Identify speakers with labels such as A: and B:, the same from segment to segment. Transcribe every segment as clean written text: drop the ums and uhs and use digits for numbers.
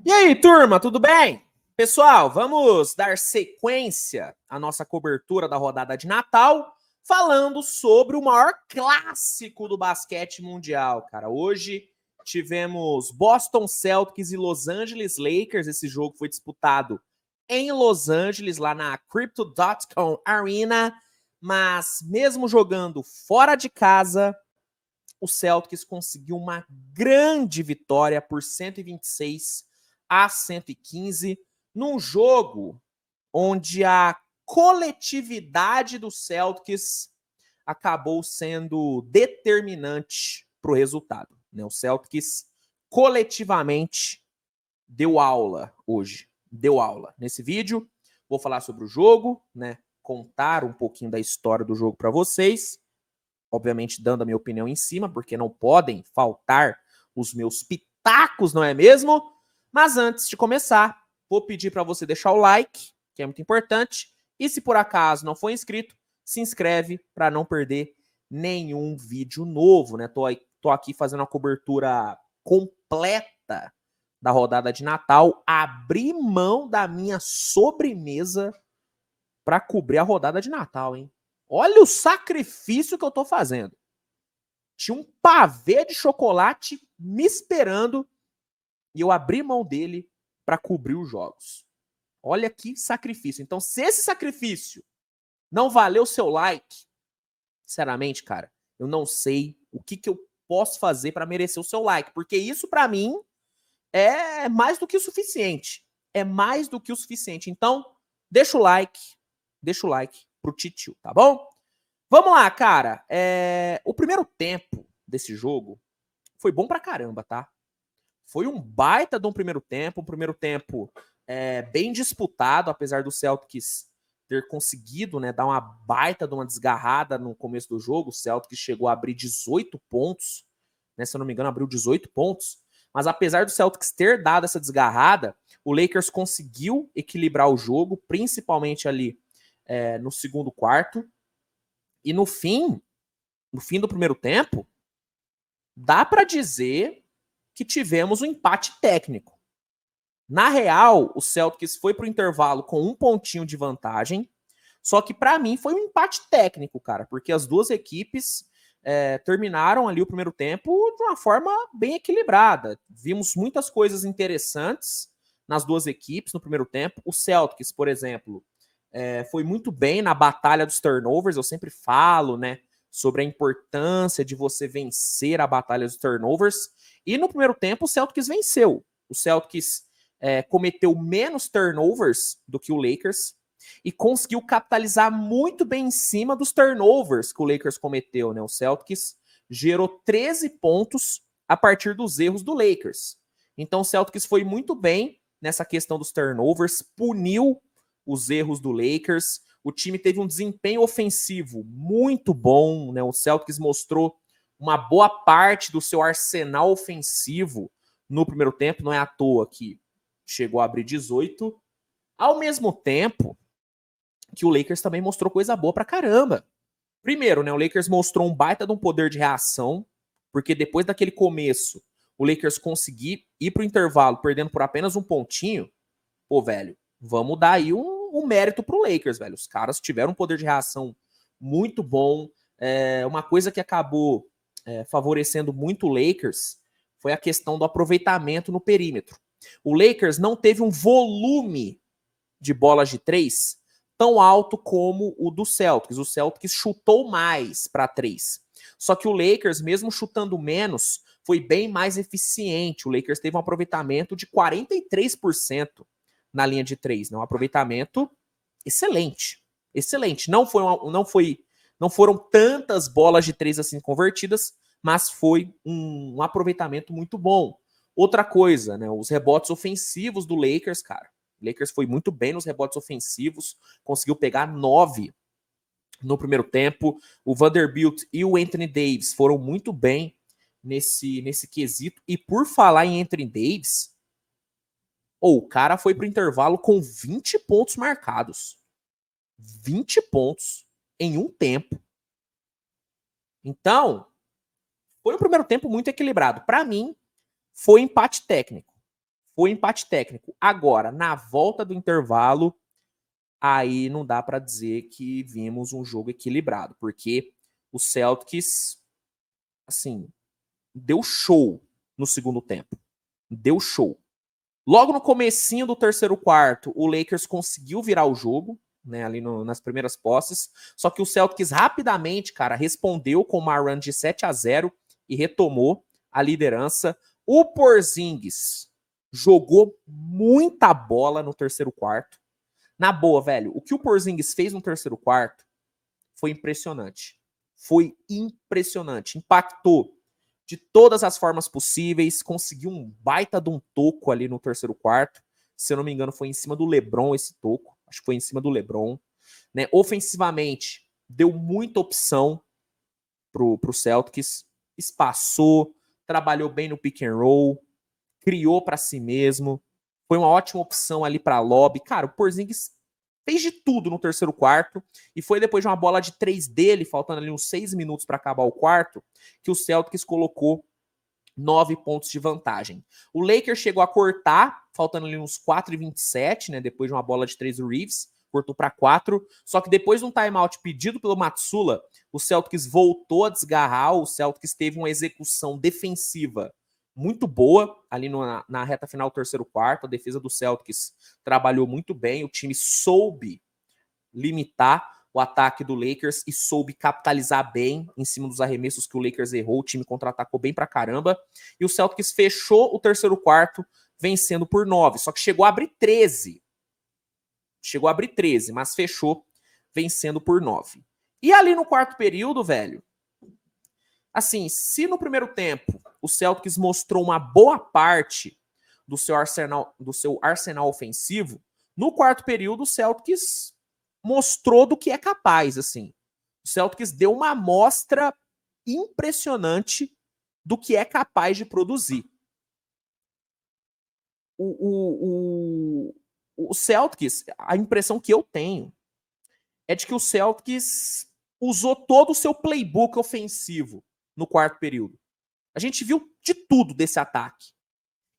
A: E aí, turma, tudo bem? Pessoal, vamos dar sequência à nossa cobertura da rodada de Natal, falando sobre o maior clássico do basquete mundial, cara. Hoje tivemos Boston Celtics e Los Angeles Lakers. Esse jogo foi disputado em Los Angeles, lá na Crypto.com Arena, mas mesmo jogando fora de casa, o Celtics conseguiu uma grande vitória por 126-115, num jogo onde a coletividade do Celtics acabou sendo determinante para o resultado. O Celtics coletivamente deu aula hoje. Deu aula. Nesse vídeo, vou falar sobre o jogo, contar um pouquinho da história do jogo para vocês, obviamente dando a minha opinião em cima, porque não podem faltar os meus pitacos, não é mesmo? Mas antes de começar, vou pedir para você deixar o like, que é muito importante, e se por acaso não for inscrito, se inscreve para não perder nenhum vídeo novo, né? Tô aqui fazendo uma cobertura completa da rodada de Natal, abri mão da minha sobremesa para cobrir a rodada de Natal, hein? Olha o sacrifício que eu tô fazendo. Tinha um pavê de chocolate me esperando e eu abri mão dele para cobrir os jogos. Olha que sacrifício. Então, se esse sacrifício não valeu o seu like, sinceramente, cara, eu não sei o que eu posso fazer para merecer o seu like, porque isso para mim é mais do que o suficiente. É mais do que o suficiente. Então, deixa o like pro titio, tá bom? Vamos lá, cara. O primeiro tempo desse jogo foi bom pra caramba, tá? Foi um baita de um primeiro tempo bem disputado, apesar do Celtics ter conseguido, dar uma baita de uma desgarrada no começo do jogo. O Celtics chegou a abrir 18 pontos, se eu não me engano, abriu 18 pontos. Mas apesar do Celtics ter dado essa desgarrada, o Lakers conseguiu equilibrar o jogo, principalmente ali no segundo quarto. E no fim do primeiro tempo, dá para dizer que tivemos um empate técnico. Na real, o Celtics foi pro intervalo com um pontinho de vantagem, só que para mim foi um empate técnico, cara, porque as duas equipes terminaram ali o primeiro tempo de uma forma bem equilibrada. Vimos muitas coisas interessantes nas duas equipes no primeiro tempo. O Celtics, por exemplo, foi muito bem na batalha dos turnovers. Eu sempre falo, sobre a importância de você vencer a batalha dos turnovers. E no primeiro tempo, o Celtics venceu. O Celtics cometeu menos turnovers do que o Lakers e conseguiu capitalizar muito bem em cima dos turnovers que o Lakers cometeu. O Celtics gerou 13 pontos a partir dos erros do Lakers. Então o Celtics foi muito bem nessa questão dos turnovers, puniu os erros do Lakers. O time teve um desempenho ofensivo muito bom, O Celtics mostrou uma boa parte do seu arsenal ofensivo no primeiro tempo. Não é à toa que chegou a abrir 18. Ao mesmo tempo que o Lakers também mostrou coisa boa pra caramba. Primeiro, o Lakers mostrou um baita de um poder de reação, porque depois daquele começo, o Lakers conseguir ir pro intervalo perdendo por apenas um pontinho. Pô, velho, vamos dar aí um mérito pro Lakers, velho. Os caras tiveram um poder de reação muito bom. Uma coisa que acabou favorecendo muito o Lakers foi a questão do aproveitamento no perímetro. O Lakers não teve um volume de bolas de 3 tão alto como o do Celtics. O Celtics chutou mais para 3. Só que o Lakers, mesmo chutando menos, foi bem mais eficiente. O Lakers teve um aproveitamento de 43% na linha de 3, um aproveitamento excelente. Excelente. Não foram tantas bolas de 3 assim convertidas, mas foi um aproveitamento muito bom. Outra coisa, os rebotes ofensivos do Lakers, cara. O Lakers foi muito bem nos rebotes ofensivos, conseguiu pegar 9 no primeiro tempo. O Vanderbilt e o Anthony Davis foram muito bem nesse quesito. E por falar em Anthony Davis, o cara foi pro intervalo com 20 pontos marcados. 20 pontos em um tempo. Então, foi um primeiro tempo muito equilibrado. Para mim, foi empate técnico. foi empate técnico. Agora, na volta do intervalo, aí não dá para dizer que vimos um jogo equilibrado, porque o Celtics, assim, deu show no segundo tempo. Deu show. Logo no comecinho do terceiro quarto, o Lakers conseguiu virar o jogo, né, ali nas primeiras posses, só que o Celtics rapidamente, cara, respondeu com uma run de 7-0 e retomou a liderança. O Porzingis jogou muita bola no terceiro quarto. Na boa, velho, o que o Porzingis fez no terceiro quarto foi impressionante. Foi impressionante. Impactou de todas as formas possíveis, conseguiu um baita de um toco ali no terceiro quarto. Se eu não me engano, foi em cima do LeBron esse toco. Acho que foi em cima do LeBron. Né? Ofensivamente, deu muita opção pro Celtics. Espaçou, trabalhou bem no pick and roll, criou para si mesmo. Foi uma ótima opção ali para lobby. Cara, o Porzingis fez de tudo no terceiro quarto, e foi depois de uma bola de 3 dele, faltando ali uns 6 minutos para acabar o quarto, que o Celtics colocou 9 pontos de vantagem. O Lakers chegou a cortar, faltando ali uns 4:27, né, depois de uma bola de 3 do Reeves, cortou para 4, só que depois de um timeout pedido pelo Matsula, o Celtics voltou a desgarrar, o Celtics teve uma execução defensiva muito boa ali na reta final do terceiro quarto. A defesa do Celtics trabalhou muito bem, o time soube limitar o ataque do Lakers e soube capitalizar bem em cima dos arremessos que o Lakers errou. O time contra-atacou bem pra caramba, e o Celtics fechou o terceiro quarto vencendo por 9, só que chegou a abrir 13. Chegou a abrir 13, mas fechou vencendo por 9. E ali no quarto período, velho, assim, se no primeiro tempo o Celtics mostrou uma boa parte do seu arsenal ofensivo, no quarto período o Celtics mostrou do que é capaz, assim. O Celtics deu uma amostra impressionante do que é capaz de produzir. O Celtics, a impressão que eu tenho é de que o Celtics usou todo o seu playbook ofensivo no quarto período. A gente viu de tudo desse ataque.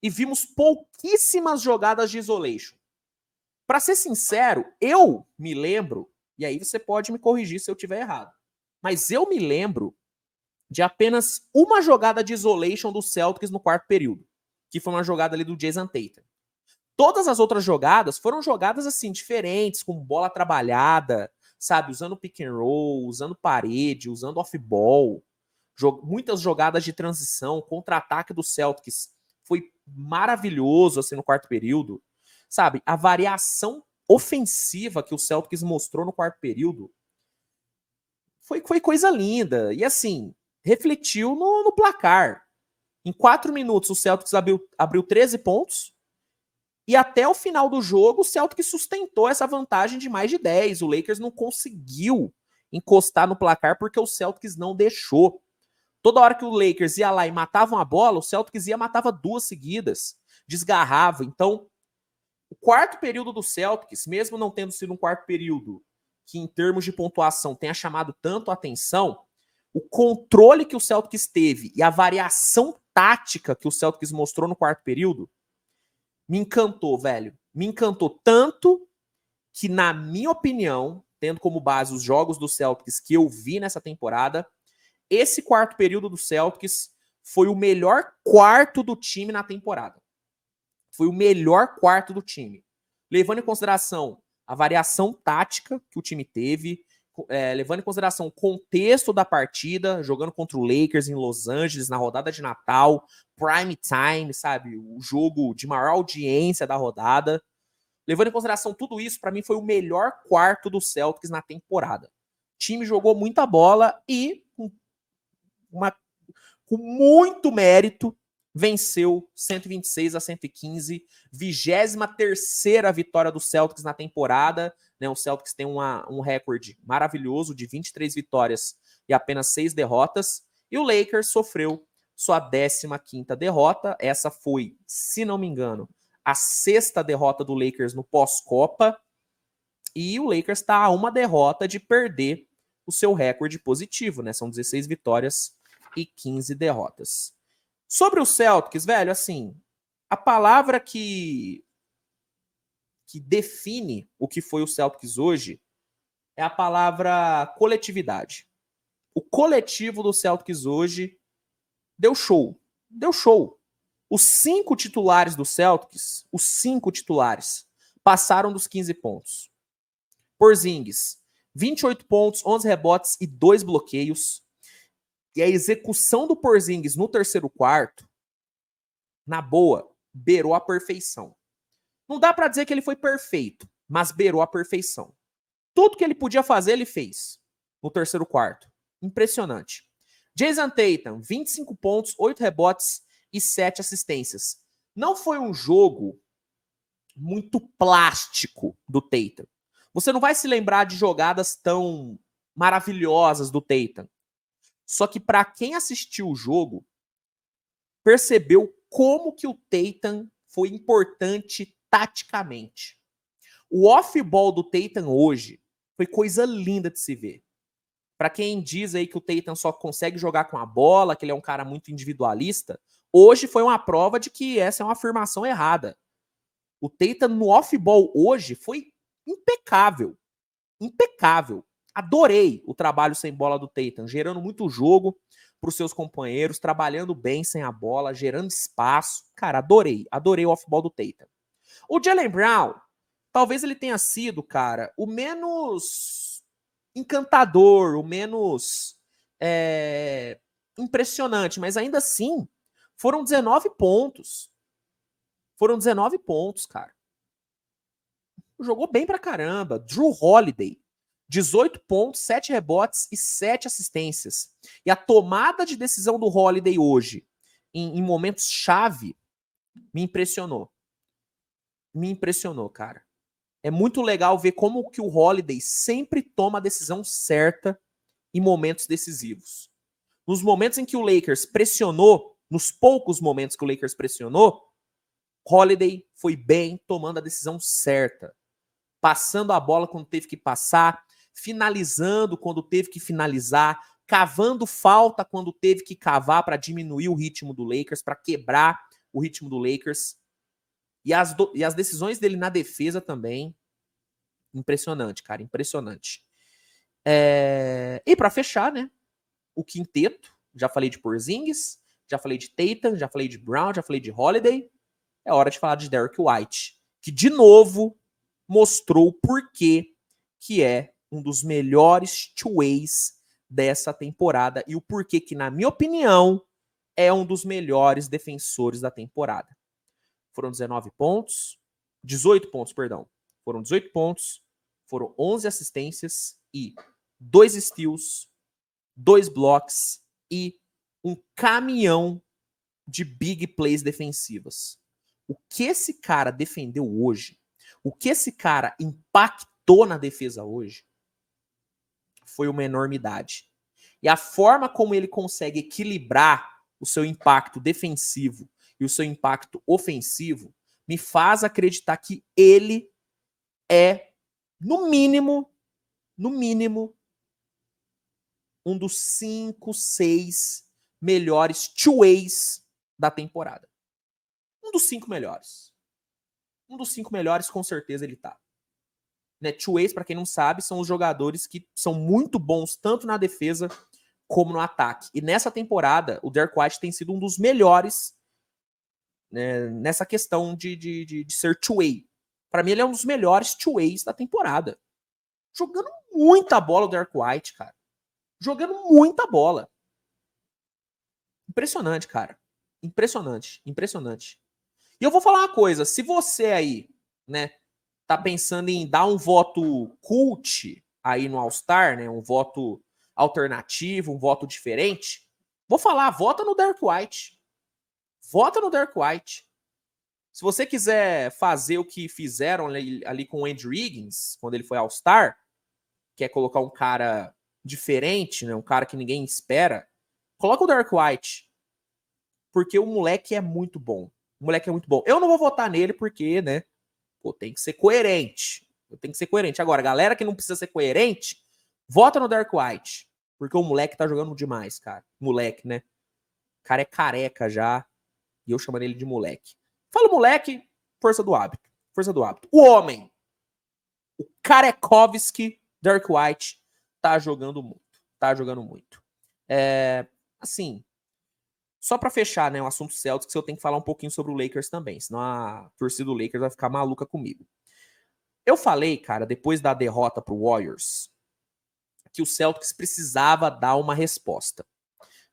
A: E vimos pouquíssimas jogadas de isolation. Para ser sincero, eu me lembro, e aí você pode me corrigir se eu estiver errado, mas eu me lembro de apenas uma jogada de isolation do Celtics no quarto período, que foi uma jogada ali do Jason Tatum. Todas as outras jogadas foram jogadas assim, diferentes, com bola trabalhada, sabe, usando pick and roll, usando parede, usando off-ball, muitas jogadas de transição, contra-ataque do Celtics foi maravilhoso assim no quarto período, sabe? A variação ofensiva que o Celtics mostrou no quarto período foi coisa linda. E assim, refletiu no placar. Em 4 minutos, o Celtics abriu 13 pontos. E até o final do jogo, o Celtics sustentou essa vantagem de mais de 10. O Lakers não conseguiu encostar no placar porque o Celtics não deixou. Toda hora que o Lakers ia lá e matava uma bola, o Celtics ia e matava 2 seguidas. Desgarrava. Então, o quarto período do Celtics, mesmo não tendo sido um quarto período que, em termos de pontuação, tenha chamado tanto a atenção, o controle que o Celtics teve e a variação tática que o Celtics mostrou no quarto período me encantou, velho. Me encantou tanto que, na minha opinião, tendo como base os jogos do Celtics que eu vi nessa temporada, esse quarto período do Celtics foi o melhor quarto do time na temporada. Foi o melhor quarto do time. Levando em consideração a variação tática que o time teve, levando em consideração o contexto da partida, jogando contra o Lakers em Los Angeles, na rodada de Natal, prime time, sabe? O jogo de maior audiência da rodada. Levando em consideração tudo isso, para mim foi o melhor quarto do Celtics na temporada. O time jogou muita bola e, com muito mérito, venceu 126-115, 23ª vitória do Celtics na temporada. Né? O Celtics tem um recorde maravilhoso de 23 vitórias e apenas 6 derrotas. E o Lakers sofreu sua 15ª derrota. Essa foi, se não me engano, a 6ª derrota do Lakers no pós-Copa. E o Lakers está a uma derrota de perder o seu recorde positivo, né? São 16 vitórias e 15 derrotas. Sobre o Celtics, velho, assim, A palavra que define o que foi o Celtics hoje é a palavra coletividade. O coletivo do Celtics hoje deu show. Deu show. Os 5 titulares do Celtics, os 5 titulares, passaram dos 15 pontos. Porzingis, 28 pontos, 11 rebotes e 2 bloqueios. E a execução do Porzingis no terceiro quarto, na boa, beirou a perfeição. Não dá pra dizer que ele foi perfeito, mas beirou a perfeição. Tudo que ele podia fazer, ele fez no terceiro quarto. Impressionante. Jason Tatum, 25 pontos, 8 rebotes e 7 assistências. Não foi um jogo muito plástico do Tatum. Você não vai se lembrar de jogadas tão maravilhosas do Tatum. Só que para quem assistiu o jogo, percebeu como que o Tatum foi importante taticamente. O off-ball do Tatum hoje foi coisa linda de se ver. Para quem diz aí que o Tatum só consegue jogar com a bola, que ele é um cara muito individualista, hoje foi uma prova de que essa é uma afirmação errada. O Tatum no off-ball hoje foi impecável. Impecável. Adorei o trabalho sem bola do Tatum, gerando muito jogo para os seus companheiros, trabalhando bem sem a bola, gerando espaço. Cara, adorei. Adorei o off-ball do Tatum. O Jaylen Brown, talvez ele tenha sido, cara, o menos encantador, o menos impressionante, mas ainda assim, foram 19 pontos. Foram 19 pontos, cara. Jogou bem pra caramba. Drew Holiday, 18 pontos, 7 rebotes e 7 assistências. E a tomada de decisão do Holiday hoje, em momentos chave, me impressionou. Me impressionou, cara. É muito legal ver como que o Holiday sempre toma a decisão certa em momentos decisivos. Nos momentos em que o Lakers pressionou, nos poucos momentos que o Lakers pressionou, Holiday foi bem, tomando a decisão certa. Passando a bola quando teve que passar, finalizando quando teve que finalizar, cavando falta quando teve que cavar para diminuir o ritmo do Lakers, para quebrar o ritmo do Lakers. E as decisões dele na defesa também, impressionante, cara, impressionante. E para fechar, né, o quinteto, já falei de Porzingis, já falei de Tatum, já falei de Brown, já falei de Holiday, é hora de falar de Derrick White, que de novo mostrou por que é um dos melhores two-ways dessa temporada e o porquê que, na minha opinião, é um dos melhores defensores da temporada. Foram 19 pontos, 18 pontos, perdão. Foram 18 pontos, foram 11 assistências e 2 steals, 2 blocks e um caminhão de big plays defensivas. O que esse cara defendeu hoje, o que esse cara impactou na defesa hoje, foi uma enormidade. E a forma como ele consegue equilibrar o seu impacto defensivo e o seu impacto ofensivo me faz acreditar que ele é, no mínimo, um dos 5, 6 melhores two-ways da temporada. Um dos 5 melhores. Um dos 5 melhores, com certeza, ele tá. Né? Two-ways, pra quem não sabe, são os jogadores que são muito bons tanto na defesa como no ataque. E nessa temporada, o Derrick White tem sido um dos melhores, né, nessa questão de ser two-way. Pra mim, ele é um dos melhores two-ways da temporada. Jogando muita bola o Derrick White, cara. Jogando muita bola. Impressionante, cara. Impressionante, impressionante. E eu vou falar uma coisa, se você aí, né, tá pensando em dar um voto cult aí no All-Star, né, um voto alternativo, um voto diferente, vou falar, vota no Derrick White. Vota no Derrick White. Se você quiser fazer o que fizeram ali com o Andrew Wiggins, quando ele foi All-Star, quer colocar um cara diferente, né, um cara que ninguém espera, coloca o Derrick White. Porque o moleque é muito bom. O moleque é muito bom. Eu não vou votar nele porque, né, pô, tem que ser coerente. Eu tenho que ser coerente. Agora, galera que não precisa ser coerente, vota no Derrick White. Porque o moleque tá jogando demais, cara. Moleque, né? O cara é careca já. E eu chamando ele de moleque. Fala moleque, força do hábito. Força do hábito. O homem, o Karekovski, Derek White, tá jogando muito. Tá jogando muito. Assim, só pra fechar, né, o assunto Celtics, eu tenho que falar um pouquinho sobre o Lakers também, senão a torcida do Lakers vai ficar maluca comigo. Eu falei, cara, depois da derrota pro Warriors, que o Celtics precisava dar uma resposta.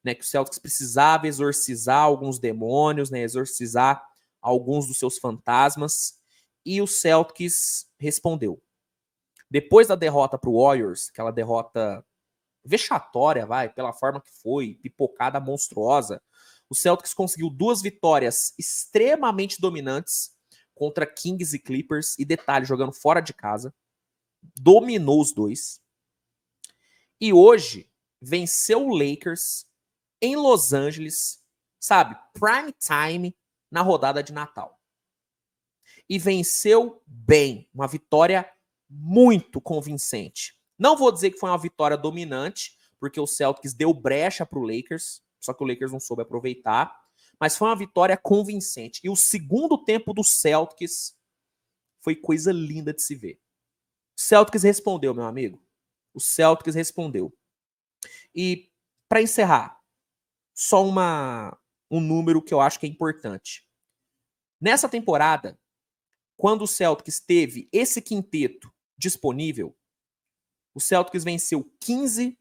A: Né, que o Celtics precisava exorcizar alguns demônios, né, exorcizar alguns dos seus fantasmas, e o Celtics respondeu. Depois da derrota para o Warriors, aquela derrota vexatória, pela forma que foi, pipocada monstruosa, o Celtics conseguiu 2 vitórias extremamente dominantes contra Kings e Clippers, e detalhe, jogando fora de casa, dominou os dois, e hoje venceu o Lakers em Los Angeles, sabe, prime time na rodada de Natal. E venceu bem, uma vitória muito convincente. Não vou dizer que foi uma vitória dominante, porque o Celtics deu brecha para o Lakers, só que o Lakers não soube aproveitar, mas foi uma vitória convincente. E o segundo tempo do Celtics foi coisa linda de se ver. O Celtics respondeu, meu amigo. O Celtics respondeu. E, para encerrar, só um número que eu acho que é importante. Nessa temporada, quando o Celtics teve esse quinteto disponível, o Celtics venceu 15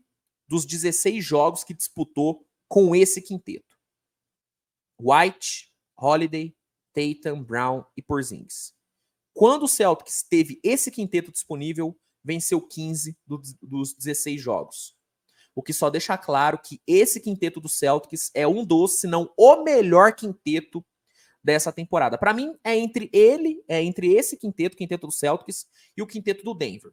A: dos 16 jogos que disputou com esse quinteto. White, Holiday, Tatum, Brown e Porzingis. Quando o Celtics teve esse quinteto disponível, venceu 15 dos 16 jogos. O que só deixa claro que esse quinteto do Celtics é um dos, se não o melhor quinteto dessa temporada. Para mim, é entre esse quinteto do Celtics, e o quinteto do Denver.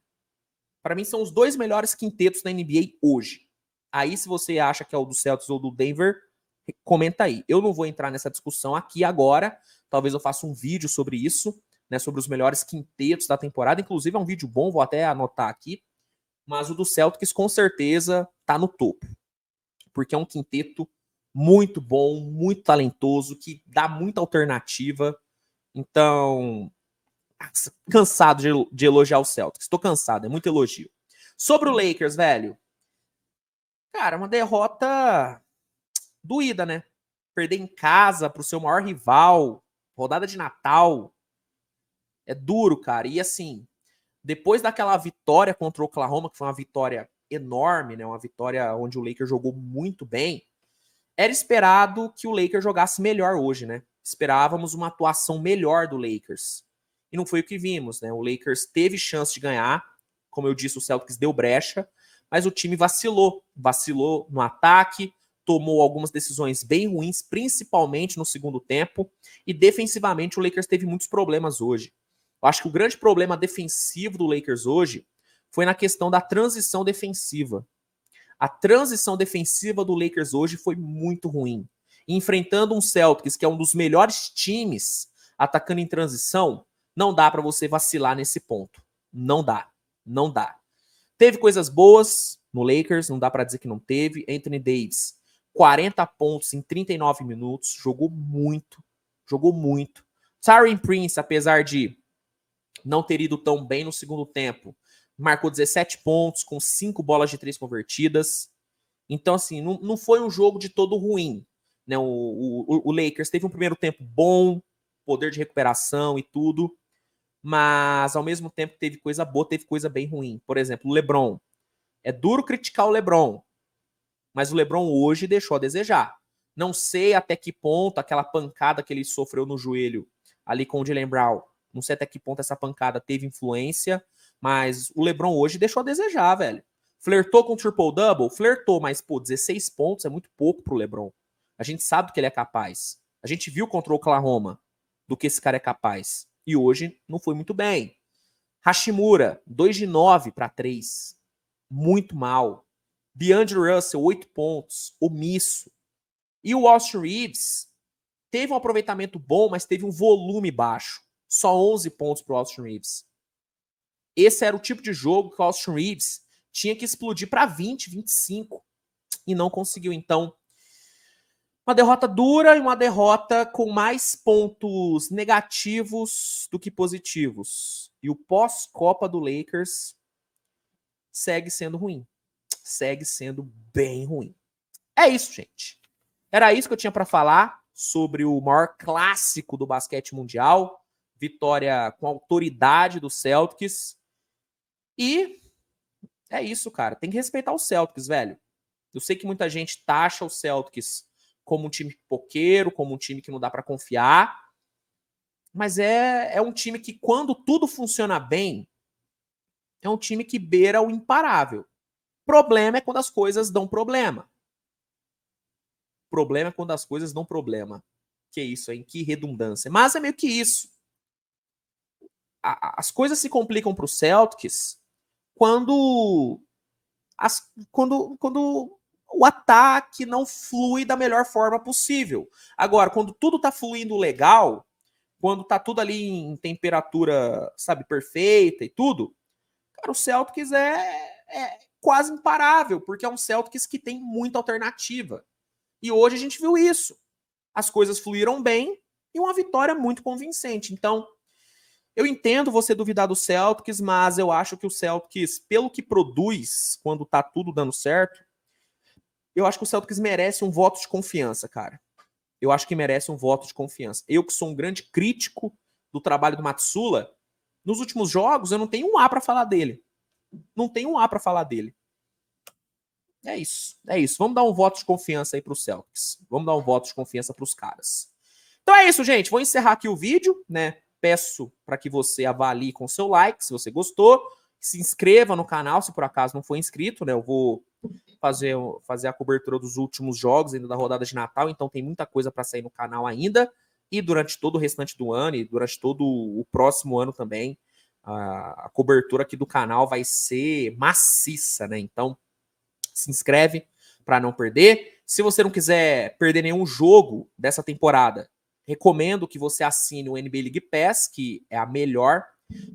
A: Para mim, são os 2 melhores quintetos da NBA hoje. Aí, se você acha que é o do Celtics ou do Denver, comenta aí. Eu não vou entrar nessa discussão aqui agora. Talvez eu faça um vídeo sobre isso, né, sobre os melhores quintetos da temporada. Inclusive, é um vídeo bom, vou até anotar aqui. Mas o do Celtics, com certeza, tá no topo. Porque é um quinteto muito bom, muito talentoso, que dá muita alternativa. Então, cansado de elogiar o Celtics. Tô cansado, é muito elogio. Sobre o Lakers, velho. Cara, uma derrota doída, né? Perder em casa pro seu maior rival, rodada de Natal. É duro, cara. E assim, depois daquela vitória contra o Oklahoma, que foi uma vitória enorme, né? Uma vitória onde o Lakers jogou muito bem, era esperado que o Lakers jogasse melhor hoje, né? Esperávamos uma atuação melhor do Lakers. E não foi o que vimos, né? O Lakers teve chance de ganhar. Como eu disse, o Celtics deu brecha, mas o time vacilou. Vacilou no ataque, tomou algumas decisões bem ruins, principalmente no segundo tempo. E defensivamente o Lakers teve muitos problemas hoje. Eu acho que o grande problema defensivo do Lakers hoje foi na questão da transição defensiva. A transição defensiva do Lakers hoje foi muito ruim. E enfrentando um Celtics, que é um dos melhores times atacando em transição, não dá para você vacilar nesse ponto. Não dá. Não dá. Teve coisas boas no Lakers, não dá para dizer que não teve. Anthony Davis, 40 pontos em 39 minutos, jogou muito. Jogou muito. Taurean Prince, apesar de não ter ido tão bem no segundo tempo, marcou 17 pontos com 5 bolas de 3 convertidas. Então, assim, não foi um jogo de todo ruim. Né? O Lakers teve um primeiro tempo bom, poder de recuperação e tudo, mas ao mesmo tempo teve coisa boa, teve coisa bem ruim. Por exemplo, o LeBron. É duro criticar o LeBron, mas o LeBron hoje deixou a desejar. Não sei até que ponto aquela pancada que ele sofreu no joelho ali com o Jaylen Brown, não sei até que ponto essa pancada teve influência, mas o LeBron hoje deixou a desejar, velho. Flertou com o triple-double? Flertou, mas, pô, 16 pontos é muito pouco pro LeBron. A gente sabe do que ele é capaz. A gente viu contra o Oklahoma do que esse cara é capaz. E hoje não foi muito bem. Hashimura, 2 de 9 para 3. Muito mal. DeAndre Russell, 8 pontos. Omisso. E o Austin Reeves teve um aproveitamento bom, mas teve um volume baixo. Só 11 pontos pro Austin Reeves. Esse era o tipo de jogo que o Austin Reeves tinha que explodir para 20, 25 e não conseguiu. Então, Uma derrota dura e uma derrota com mais pontos negativos do que positivos. E o pós-Copa do Lakers segue sendo ruim. Segue sendo bem ruim. É isso, gente. Era isso que eu tinha para falar sobre o maior clássico do basquete mundial. Vitória com autoridade do Celtics. E é isso, cara. Tem que respeitar o Celtics, velho. Eu sei que muita gente taxa o Celtics como um time pipoqueiro, como um time que não dá para confiar. Mas é um time que, quando tudo funciona bem, é um time que beira o imparável. Problema é quando as coisas dão problema. Problema é quando as coisas dão problema. Que isso, hein? Que redundância. Mas é meio que isso. As coisas se complicam para o Celtics quando o ataque não flui da melhor forma possível. Agora, quando tudo tá fluindo legal, quando tá tudo ali em temperatura, sabe, perfeita e tudo, cara, o Celtics é quase imparável, porque é um Celtics que tem muita alternativa. E hoje a gente viu isso. As coisas fluíram bem e uma vitória muito convincente. Então, eu entendo você duvidar do Celtics, mas eu acho que o Celtics, pelo que produz, quando tá tudo dando certo, eu acho que o Celtics merece um voto de confiança, cara. Eu acho que merece um voto de confiança. Eu, que sou um grande crítico do trabalho do Mazzulla, nos últimos jogos eu não tenho um A para falar dele. Não tenho um A para falar dele. É isso. É isso. Vamos dar um voto de confiança aí pro Celtics. Vamos dar um voto de confiança pros caras. Então é isso, gente. Vou encerrar aqui o vídeo, né? Peço para que você avalie com seu like, se você gostou. Se inscreva no canal, se por acaso não for inscrito, né? Eu vou fazer a cobertura dos últimos jogos ainda da rodada de Natal, então tem muita coisa para sair no canal ainda. E durante todo o restante do ano e durante todo o próximo ano também, a cobertura aqui do canal vai ser maciça, né? Então, se inscreve para não perder. Se você não quiser perder nenhum jogo dessa temporada, recomendo que você assine o NBA League Pass, que é a melhor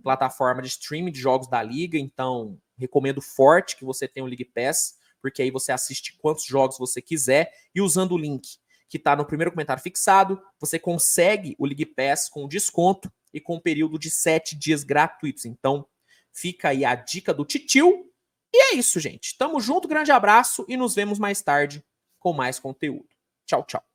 A: plataforma de streaming de jogos da liga. Então, recomendo forte que você tenha o League Pass, porque aí você assiste quantos jogos você quiser. E usando o link que está no primeiro comentário fixado, você consegue o League Pass com desconto e com um período de 7 dias gratuitos. Então, fica aí a dica do titio. E é isso, gente. Tamo junto, grande abraço e nos vemos mais tarde com mais conteúdo. Tchau, tchau.